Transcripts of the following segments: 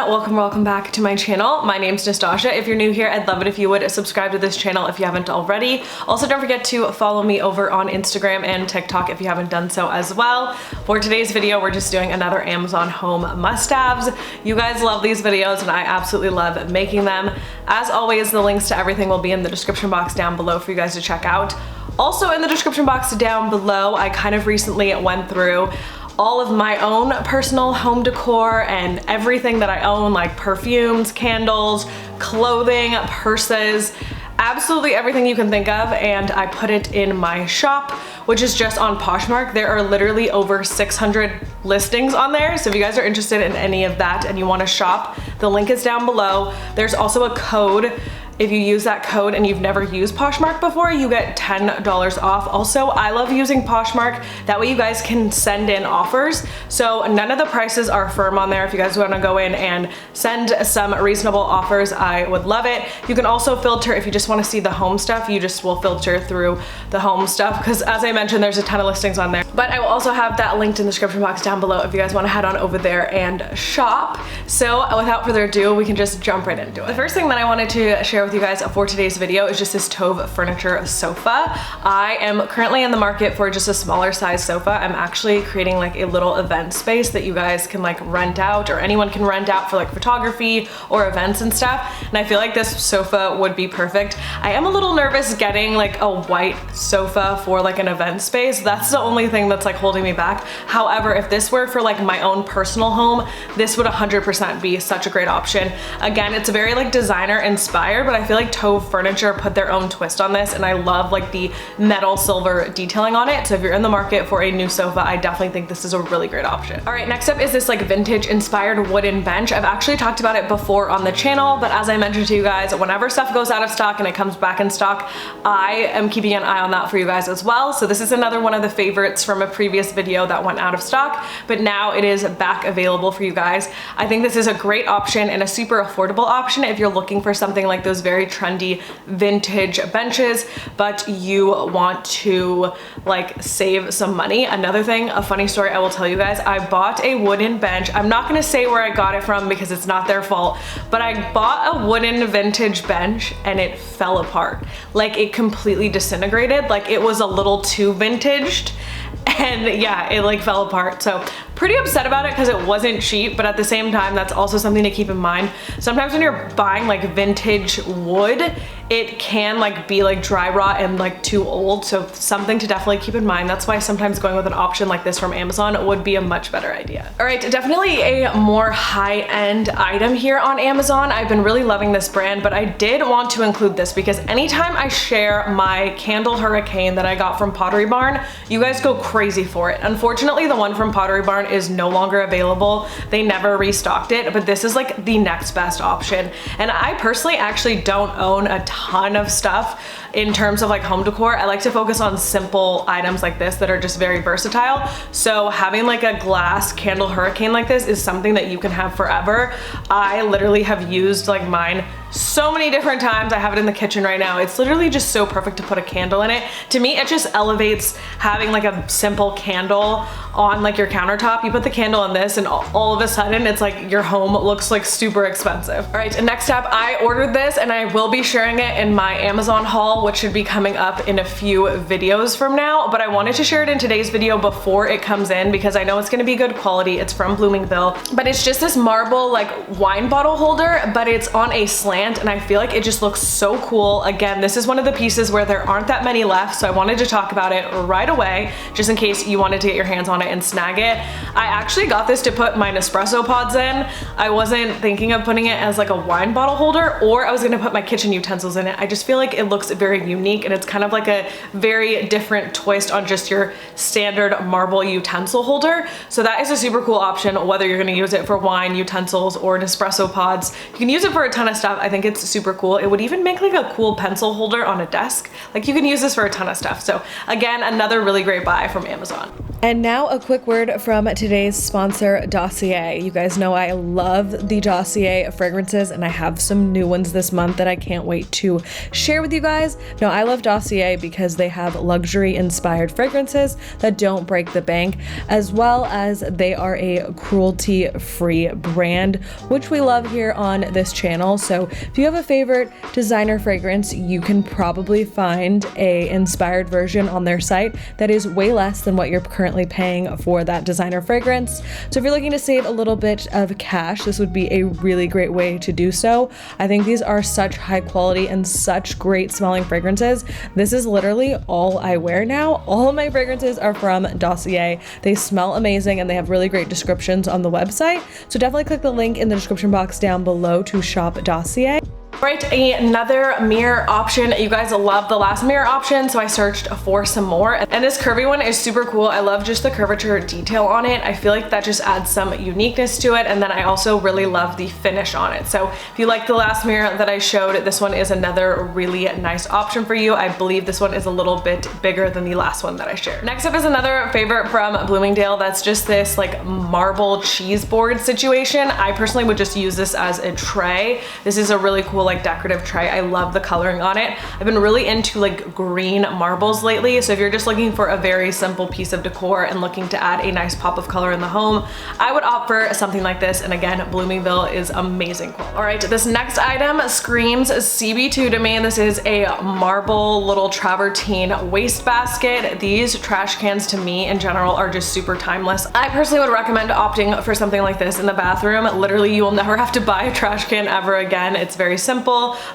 welcome back to my channel. My name's Nastazsa. If you're new here, I'd love it if you would subscribe to this channel if you haven't already. Also, don't forget to follow me over on Instagram and TikTok if you haven't done so as well. For today's video, we're just doing another Amazon home must-haves. You guys love these videos and I absolutely love making them. As always, the links to everything will be in the description box down below for you guys to check out. Also in the description box down below, I kind of recently went through all of my own personal home decor and everything that I own, like perfumes, candles, clothing, purses, absolutely everything you can think of, and I put it in my shop, which is just on Poshmark. There are literally over 600 listings on there, so if you guys are interested in any of that and you want to shop, the link is down below. There's also a code. If you use that code and you've never used Poshmark before, you get $10 off. Also, I love using Poshmark. That way you guys can send in offers. So none of the prices are firm on there. If you guys want to go in and send some reasonable offers, I would love it. You can also filter if you just want to see the home stuff. You just will filter through the home stuff because, as I mentioned, there's a ton of listings on there. But I will also have that linked in the description box down below if you guys want to head on over there and shop. So without further ado, we can just jump right into it. The first thing that I wanted to share with you guys for today's video is just this Tove furniture sofa. I am currently in the market for just a smaller size sofa. I'm actually creating like a little event space that you guys can like rent out, or anyone can rent out for like photography or events and stuff. And I feel like this sofa would be perfect. I am a little nervous getting like a white sofa for like an event space. That's the only thing that's like holding me back. However, if this were for like my own personal home, this would 100% be such a great option. Again, it's very like designer inspired, but I feel like Tove Furniture put their own twist on this, and I love like the metal silver detailing on it. So if you're in the market for a new sofa, I definitely think this is a really great option. All right, next up is this like vintage inspired wooden bench. I've actually talked about it before on the channel, but as I mentioned to you guys, whenever stuff goes out of stock and it comes back in stock, I am keeping an eye on that for you guys as well. So this is another one of the favorites from a previous video that went out of stock, but now it is back available for you guys. I think this is a great option and a super affordable option if you're looking for something like those very trendy vintage benches, but you want to like save some money. Another thing, a funny story I will tell you guys, I bought a wooden bench. I'm not gonna say where I got it from because it's not their fault, but I bought a wooden vintage bench and it fell apart. Like it completely disintegrated. Like it was a little too vintaged. And yeah, it like fell apart. So pretty upset about it because it wasn't cheap, but at the same time, that's also something to keep in mind. Sometimes when you're buying like vintage wood, it can like be like dry rot and like too old. So something to definitely keep in mind. That's why sometimes going with an option like this from Amazon would be a much better idea. All right, definitely a more high-end item here on Amazon. I've been really loving this brand, but I did want to include this because anytime I share my candle hurricane that I got from Pottery Barn, you guys go crazy for it. Unfortunately, the one from Pottery Barn is no longer available. They never restocked it, but this is like the next best option. And I personally actually don't own a ton of stuff in terms of like home decor. I like to focus on simple items like this that are just very versatile. So having like a glass candle hurricane like this is something that you can have forever. I literally have used like mine so many different times. I have it in the kitchen right now. It's literally just so perfect to put a candle in it. To me, it just elevates having like a simple candle on like your countertop. You put the candle in this and all of a sudden it's like your home looks like super expensive. All right, and next up, I ordered this and I will be sharing it in my Amazon haul, which should be coming up in a few videos from now, but I wanted to share it in today's video before it comes in because I know it's gonna be good quality. It's from Bloomingville, but it's just this marble like wine bottle holder, but it's on a slant and I feel like it just looks so cool. Again, this is one of the pieces where there aren't that many left, so I wanted to talk about it right away just in case you wanted to get your hands on it and snag it. I actually got this to put my Nespresso pods in. I wasn't thinking of putting it as like a wine bottle holder, or I was gonna put my kitchen utensils in it. I just feel like it looks very unique and it's kind of like a very different twist on just your standard marble utensil holder. So that is a super cool option, whether you're gonna use it for wine utensils or Nespresso pods. You can use it for a ton of stuff. I think it's super cool. It would even make like a cool pencil holder on a desk. Like you can use this for a ton of stuff. So again, another really great buy from Amazon. And now a quick word from today's sponsor, Dossier. You guys know I love the Dossier fragrances, and I have some new ones this month that I can't wait to share with you guys. Now, I love Dossier because they have luxury-inspired fragrances that don't break the bank, as well as they are a cruelty-free brand, which we love here on this channel. So if you have a favorite designer fragrance, you can probably find a inspired version on their site that is way less than what you're currently paying for that designer fragrance. So if you're looking to save a little bit of cash, this would be a really great way to do so. I think these are such high quality and such great smelling fragrances. This is literally all I wear now. All of my fragrances are from Dossier. They smell amazing and they have really great descriptions on the website. So definitely click the link in the description box down below to shop Dossier. Right, another mirror option. You guys love the last mirror option, so I searched for some more. And this curvy one is super cool. I love just the curvature detail on it. I feel like that just adds some uniqueness to it. And then I also really love the finish on it. So if you like the last mirror that I showed, this one is another really nice option for you. I believe this one is a little bit bigger than the last one that I shared. Next up is another favorite from Bloomingdale. That's just this like marble cheese board situation. I personally would just use this as a tray. This is a really cool like decorative tray. I love the coloring on it. I've been really into like green marbles lately. So if you're just looking for a very simple piece of decor and looking to add a nice pop of color in the home, I would opt for something like this. And again, Bloomingdale is amazing. All right, this next item screams CB2 to me. This is a marble little travertine wastebasket. These trash cans to me in general are just super timeless. I personally would recommend opting for something like this in the bathroom. Literally, you will never have to buy a trash can ever again. It's very simple.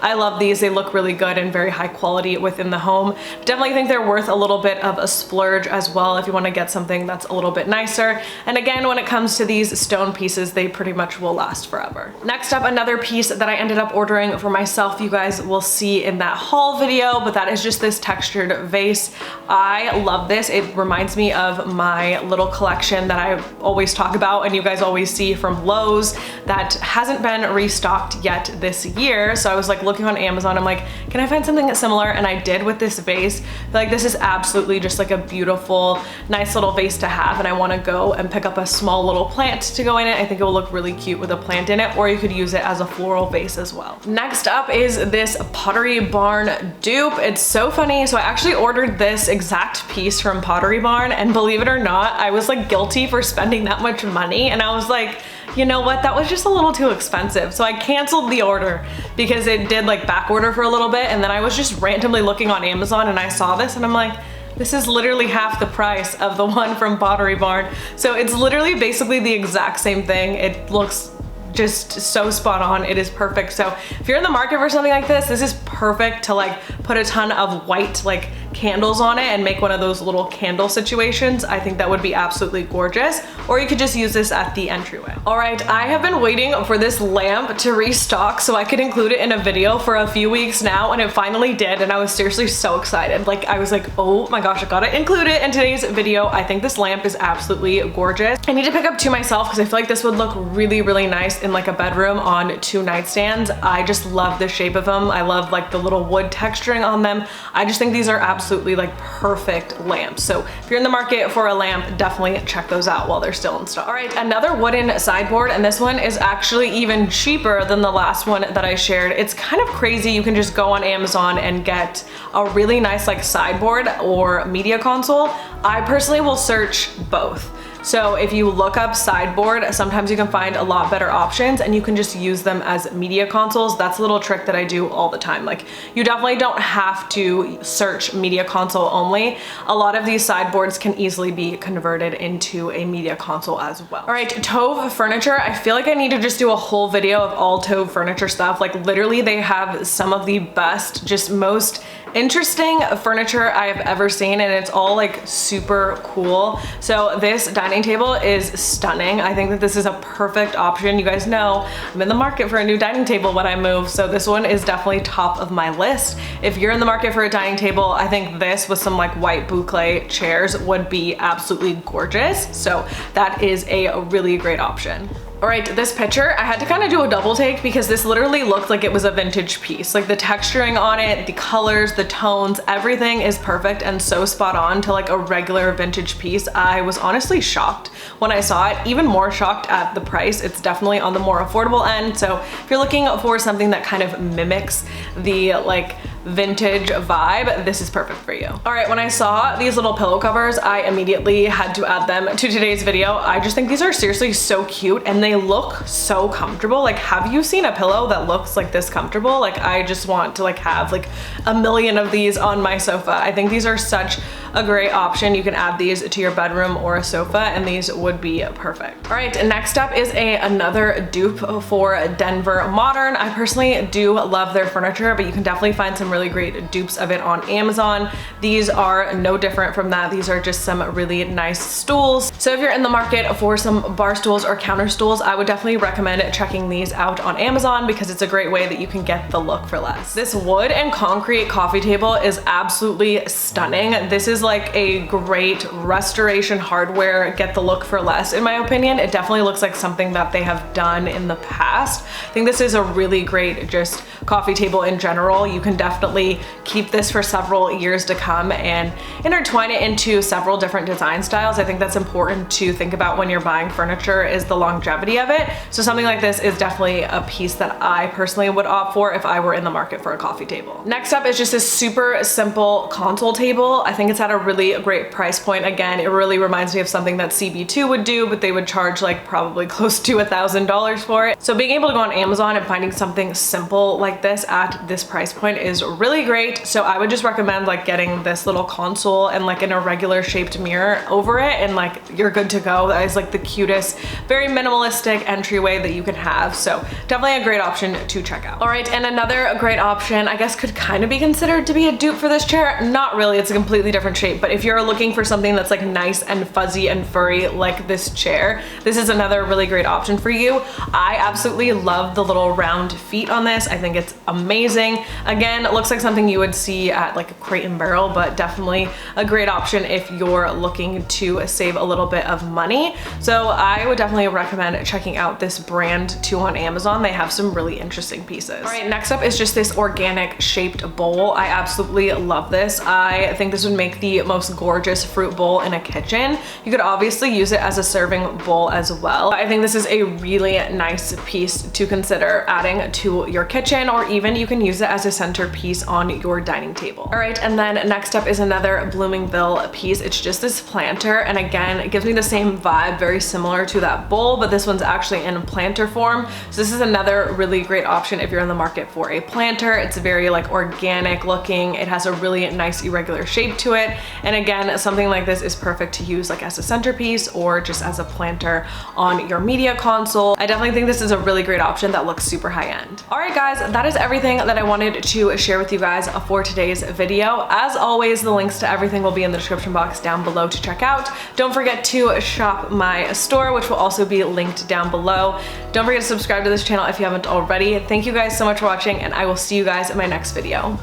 I love these. They look really good and very high quality within the home. Definitely think they're worth a little bit of a splurge as well if you want to get something that's a little bit nicer. And again, when it comes to these stone pieces, they pretty much will last forever. Next up, another piece that I ended up ordering for myself, you guys will see in that haul video, but that is just this textured vase. I love this. It reminds me of my little collection that I always talk about and you guys always see from Lowe's that hasn't been restocked yet this year. So I was like looking on Amazon, I'm like, can I find something that's similar? And I did with this vase. I feel like this is absolutely just like a beautiful, nice little vase to have. And I want to go and pick up a small little plant to go in it. I think it will look really cute with a plant in it, or you could use it as a floral vase as well. Next up is this Pottery Barn dupe. It's so funny. So I actually ordered this exact piece from Pottery Barn, and believe it or not, I was like guilty for spending that much money. And I was like, you know what, that was just a little too expensive. So I canceled the order because it did like back order for a little bit. And then I was just randomly looking on Amazon and I saw this and I'm like, this is literally half the price of the one from Pottery Barn. So it's literally basically the exact same thing. It looks just so spot on. It is perfect. So if you're in the market for something like this is perfect to like put a ton of white like candles on it and make one of those little candle situations. I think that would be absolutely gorgeous. Or you could just use this at the entryway. All right, I have been waiting for this lamp to restock so I could include it in a video for a few weeks now, and it finally did, and I was seriously so excited. Like I was like, oh my gosh, I gotta include it in today's video. I think this lamp is absolutely gorgeous. I need to pick up two myself because I feel like this would look really, really nice in like a bedroom on two nightstands. I just love the shape of them. I love like the little wood texturing on them. I just think these are absolutely like perfect lamps. So if you're in the market for a lamp, definitely check those out while they're still in stock. All right, another wooden sideboard, and this one is actually even cheaper than the last one that I shared. It's kind of crazy. You can just go on Amazon and get a really nice like sideboard or media console. I personally will search both. So if you look up sideboard, sometimes you can find a lot better options and you can just use them as media consoles. That's a little trick that I do all the time. Like you definitely don't have to search media console only. A lot of these sideboards can easily be converted into a media console as well. All right, Tove furniture. I feel like I need to just do a whole video of all Tove furniture stuff. Like literally they have some of the best, just most interesting furniture I have ever seen, and it's all like super cool. So this dining table is stunning. I think that this is a perfect option. You guys know I'm in the market for a new dining table when I move, so this one is definitely top of my list. If you're in the market for a dining table, I think this with some like white boucle chairs would be absolutely gorgeous. So that is a really great option. All right, this picture, I had to kind of do a double take because this literally looked like it was a vintage piece. Like the texturing on it, the colors, the tones, everything is perfect and so spot on to like a regular vintage piece. I was honestly shocked when I saw it, even more shocked at the price. It's definitely on the more affordable end. So if you're looking for something that kind of mimics the like vintage vibe, this is perfect for you. All right, when I saw these little pillow covers, I immediately had to add them to today's video. I just think these are seriously so cute and they look so comfortable. Like, have you seen a pillow that looks like this comfortable? Like, I just want to like have like a million of these on my sofa. I think these are such a great option. You can add these to your bedroom or a sofa and these would be perfect. All right, next up is another dupe for Denver Modern. I personally do love their furniture, but you can definitely find some really great dupes of it on Amazon. These are no different from that. These are just some really nice stools. So if you're in the market for some bar stools or counter stools, I would definitely recommend checking these out on Amazon because it's a great way that you can get the look for less. This wood and concrete coffee table is absolutely stunning. This is like a great restoration hardware, get the look for less in my opinion. It definitely looks like something that they have done in the past. I think this is a really great just coffee table in general. You can definitely keep this for several years to come and intertwine it into several different design styles. I think that's important to think about when you're buying furniture, is the longevity of it. So something like this is definitely a piece that I personally would opt for if I were in the market for a coffee table. Next up is just this super simple console table. I think it's at a really great price point. Again, it really reminds me of something that CB2 would do, but they would charge like probably close to $1,000 for it. So being able to go on Amazon and finding something simple like this at this price point is really great. So I would just recommend like getting this little console and like an irregular shaped mirror over it and like you're good to go. That is like the cutest, very minimalistic entryway that you can have. So definitely a great option to check out. All right, and another great option, I guess could kind of be considered to be a dupe for this chair. Not really, it's a completely different shape, but if you're looking for something that's like nice and fuzzy and furry like this chair, this is another really great option for you. I absolutely love the little round feet on this. I think it's amazing. Again, it looks like something you would see at like a Crate and Barrel, but definitely a great option if you're looking to save a little bit of money. So I would definitely recommend checking out this brand too on Amazon. They have some really interesting pieces. All right, next up is just this organic shaped bowl. I absolutely love this. I think this would make the most gorgeous fruit bowl in a kitchen. You could obviously use it as a serving bowl as well. I think this is a really nice piece to consider adding to your kitchen, or even you can use it as a centerpiece on your dining table. All right, and then next up is another Bloomingville piece. It's just this planter, and again, it gives me the same vibe, very similar to that bowl, but this one's actually in planter form. So this is another really great option if you're in the market for a planter. It's very like organic looking. It has a really nice irregular shape to it. And again, something like this is perfect to use like as a centerpiece or just as a planter on your media console. I definitely think this is a really great option that looks super high end. All right guys, that is everything that I wanted to share with you guys for today's video. As always, the links to everything will be in the description box down below to check out. Don't forget to shop my store, which will also be linked down below. Don't forget to subscribe to this channel if you haven't already. Thank you guys so much for watching, and I will see you guys in my next video.